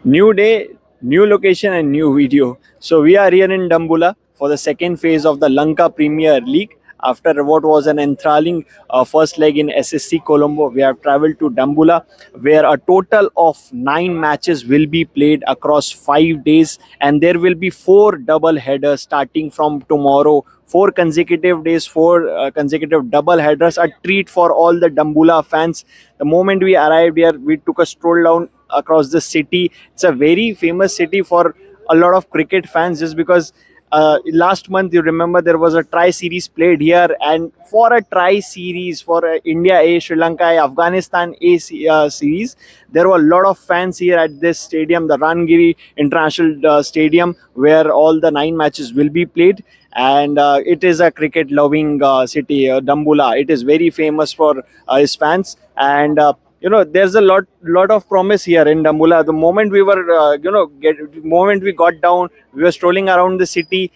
New day, new location, and new video. So we are here in Dambulla for the second phase of the Lanka Premier League. After what was an enthralling first leg in SSC Colombo, we have traveled to Dambulla, where a total of 9 matches will be played across 5 days, and there will be four double headers starting from tomorrow. 4 consecutive days, four consecutive double headers, a treat for all the Dambulla fans. The moment we arrived here, we took a stroll down across the city. It's a very famous city for a lot of cricket fans, just because last month, you remember, there was a tri series played here, and for a tri series for India A, Sri Lanka A, Afghanistan A series, there were a lot of fans here at this stadium, the Rangiri International Stadium, where all the 9 matches will be played. And it is a cricket loving city, Dambulla. It is very famous for his fans. And there's a lot of promise here in Dambulla. The moment we were moment we got down, we were strolling around the city,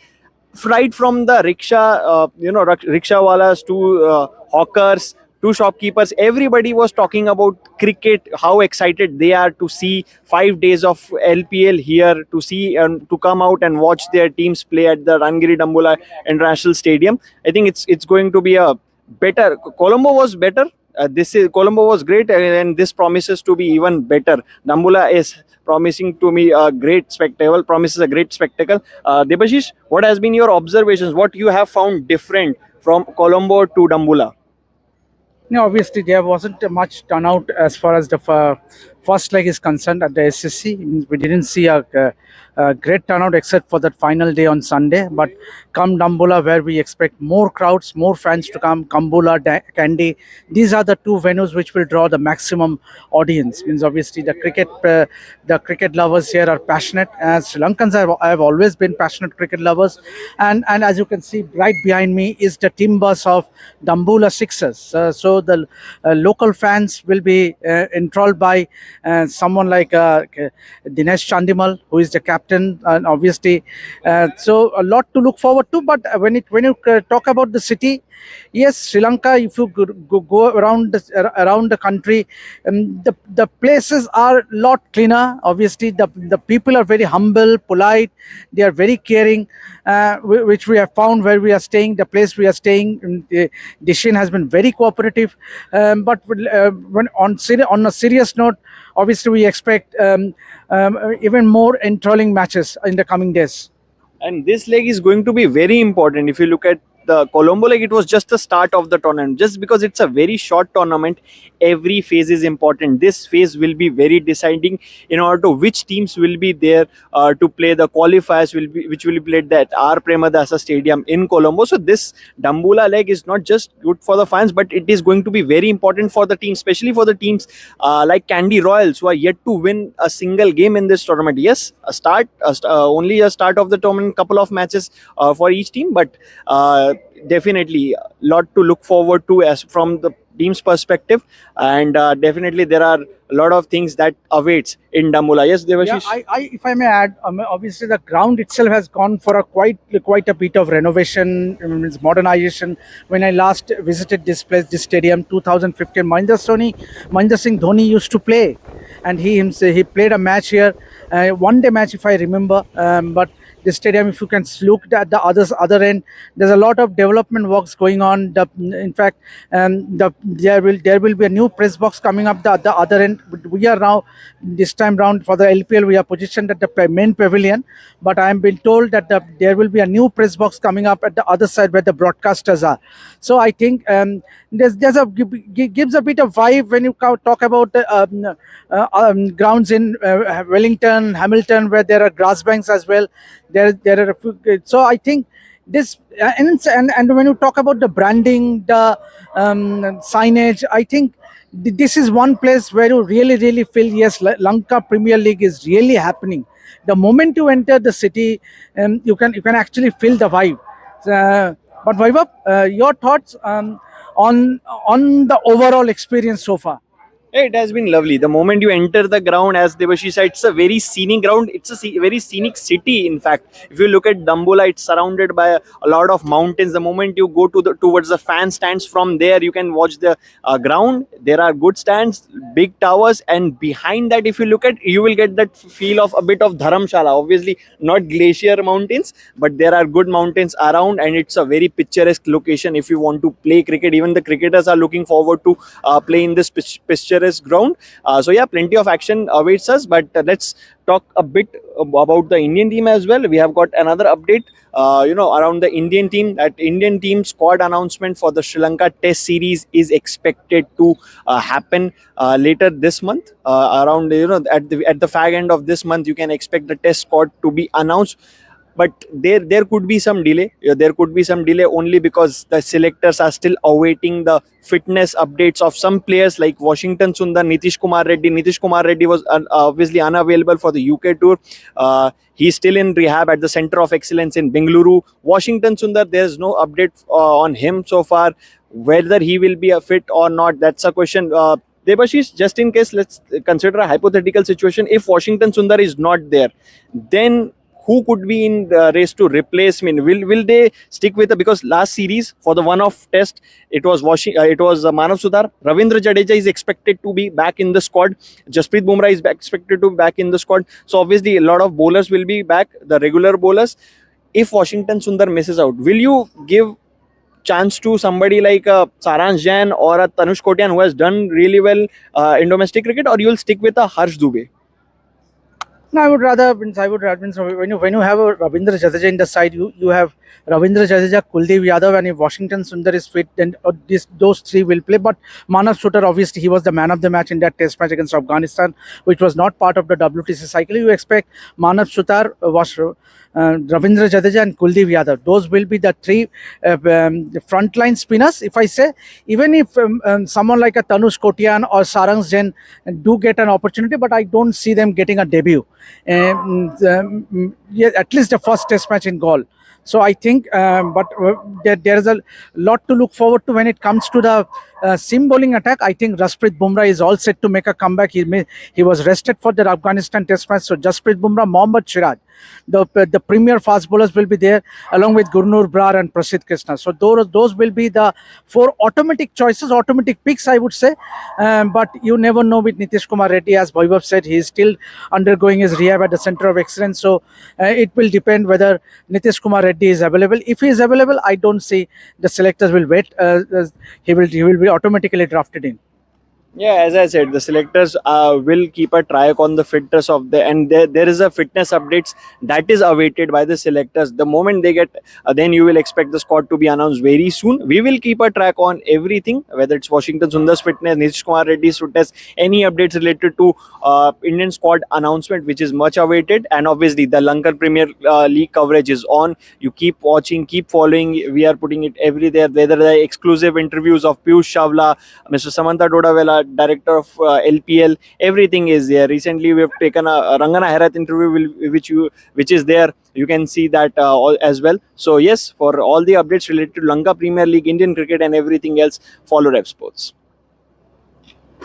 right from the rickshaw, rickshaw walas to hawkers to shopkeepers. Everybody was talking about cricket, how excited they are to see 5 days of LPL here, to see and to come out and watch their teams play at the Rangiri Dambulla International Stadium. I think it's going to be a better. Colombo was better. This is Colombo was great, and this promises to be even better. Dambulla is promising to me a great spectacle. Promises a great spectacle. Debashish, what has been your observations? What you have found different from Colombo to Dambulla? No, obviously there wasn't much turnout as far as the first leg is concerned at the SSC. We didn't see a great turnout except for that final day on Sunday. But come Dambulla, where we expect more crowds, more fans to come, Kambula, Kandy, these are the two venues which will draw the maximum audience. Means obviously the cricket lovers here are passionate. As Sri Lankans have always been passionate cricket lovers, and as you can see right behind me is the team bus of Dambulla Sixers. So the local fans will be enthralled by someone like Dinesh Chandimal, who is the captain, and obviously, so a lot to look forward to. But when you talk about the city, yes, Sri Lanka. If you go around around the country, the places are a lot cleaner. Obviously, the people are very humble, polite. They are very caring, which we have found where we are staying. The place we are staying, Dishin has been very cooperative. But when on a serious note, obviously we expect even more enthralling matches in the coming days. And this leg is going to be very important. If you look at the Colombo leg, it was just the start of the tournament. Just because it's a very short tournament, every phase is important. This phase will be very deciding in order to which teams will be there to play the qualifiers, which will be played at R. Premadasa Stadium in Colombo. So this Dambulla leg is not just good for the fans, but it is going to be very important for the team, especially for the teams like Candy Royals, who are yet to win a single game in this tournament. Yes, only a start of the tournament, couple of matches for each team, but definitely a lot to look forward to as from the team's perspective. And definitely there are a lot of things that awaits in Dambulla. Yes, Yeah, Devashish? if I may add, obviously the ground itself has gone for a quite a bit of renovation, means modernization. When I last visited this place, this stadium, 2015, Mahendra Singh Dhoni used to play, and he played a match here, one day match if I remember. But the stadium, if you can look at the other end, there's a lot of development works going on. In fact, there will be a new press box coming up the other end. We are now, this time round for the LPL, we are positioned at the main pavilion, but I am being told that there will be a new press box coming up at the other side where the broadcasters are. So I think gives a bit of vibe when you talk about the grounds in Wellington, Hamilton, where there are grass banks as well. There are a few, so I think this and when you talk about the branding, the signage, I think this is one place where you really feel, yes, Lanka Premier League is really happening. The moment you enter the city, you can actually feel the vibe. But Vaibhav, your thoughts on the overall experience so far? It has been lovely. The moment you enter the ground, as Debashi said, it's a very scenic ground. It's a very scenic city. In fact, if you look at Dambulla, it's surrounded by a lot of mountains. The moment you go towards the fan stands, from there you can watch the ground. There are good stands, big towers, and behind that, if you look at, you will get that feel of a bit of Dharamshala. Obviously, not glacier mountains, but there are good mountains around, and it's a very picturesque location. If you want to play cricket, even the cricketers are looking forward to play in this picturesque ground. So yeah, plenty of action awaits us. But let's talk a bit about the Indian team as well. We have got another update. Around the Indian team, that Indian team squad announcement for the Sri Lanka Test series is expected to happen later this month. Around at the fag end of this month, you can expect the Test squad to be announced. But there could be some delay. There could be some delay only because the selectors are still awaiting the fitness updates of some players like Washington Sundar, Nitish Kumar Reddy was obviously unavailable for the UK tour. He's still in rehab at the Center of Excellence in Bengaluru. Washington Sundar, there's no update on him so far. Whether he will be a fit or not, that's a question. Debashish, just in case, let's consider a hypothetical situation. If Washington Sundar is not there, then who could be in the race to replace me? Will they stick with because last series for the one-off test it was Manav Sudhar. Ravindra Jadeja is expected to be back in the squad. Jasprit Bumrah is expected to be back in the squad. So obviously a lot of bowlers will be back, the regular bowlers. If Washington Sundar misses out, will you give chance to somebody like Saransh Jain or a Tanush Kotian who has done really well in domestic cricket, or you will stick with a Harsh Dubey? No, I would rather means when you have a Ravindra Jadeja in the side, you have Ravindra Jadeja, Kuldeep Yadav, and if Washington Sundar is fit, then those three will play. But Manav Sudhar, obviously, he was the man of the match in that Test match against Afghanistan, which was not part of the WTC cycle. You expect Manav Sudhar, Ravindra Jadeja, and Kuldeep Yadav. Those will be the three frontline spinners. If I say, even if someone like a Tanush Kotian or Sarang Jain do get an opportunity, but I don't see them getting a debut. Yeah, at least the first Test match in Gaul. So I think, but there is a lot to look forward to when it comes to the seam bowling attack. I think Jasprit Bumrah is all set to make a comeback. He was rested for the Afghanistan Test match. So Jasprit Bumrah, Mohammad Siraj, the premier fast bowlers will be there along with Gurnur Brar and Prasidh Krishna. So those will be the four automatic choices, automatic picks, I would say. But you never know with Nitish Kumar Reddy. As Vaibhav said, he is still undergoing his rehab at the Center of Excellence. So it will depend whether Nitish Kumar Reddy is available. If he is available, I don't see the selectors will wait. He will be automatically drafted in. Yeah, as I said, the selectors will keep a track on the fitness of and there is a fitness updates that is awaited by the selectors. The moment they get, then you will expect the squad to be announced very soon. We will keep a track on everything, whether it's Washington Sundar's fitness, Nitish Kumar Reddy's fitness, any updates related to Indian squad announcement, which is much awaited. And obviously, the Lankan Premier League coverage is on. You keep watching, keep following. We are putting it every there. Whether the exclusive interviews of Piyush Chawla, Mr. Samantha Dodawala, director of LPL, everything is there. Recently we have taken a Rangana Herath interview which is there. You can see that as well. So yes, for all the updates related to Lanka Premier League, Indian cricket and everything else, follow Revsportz.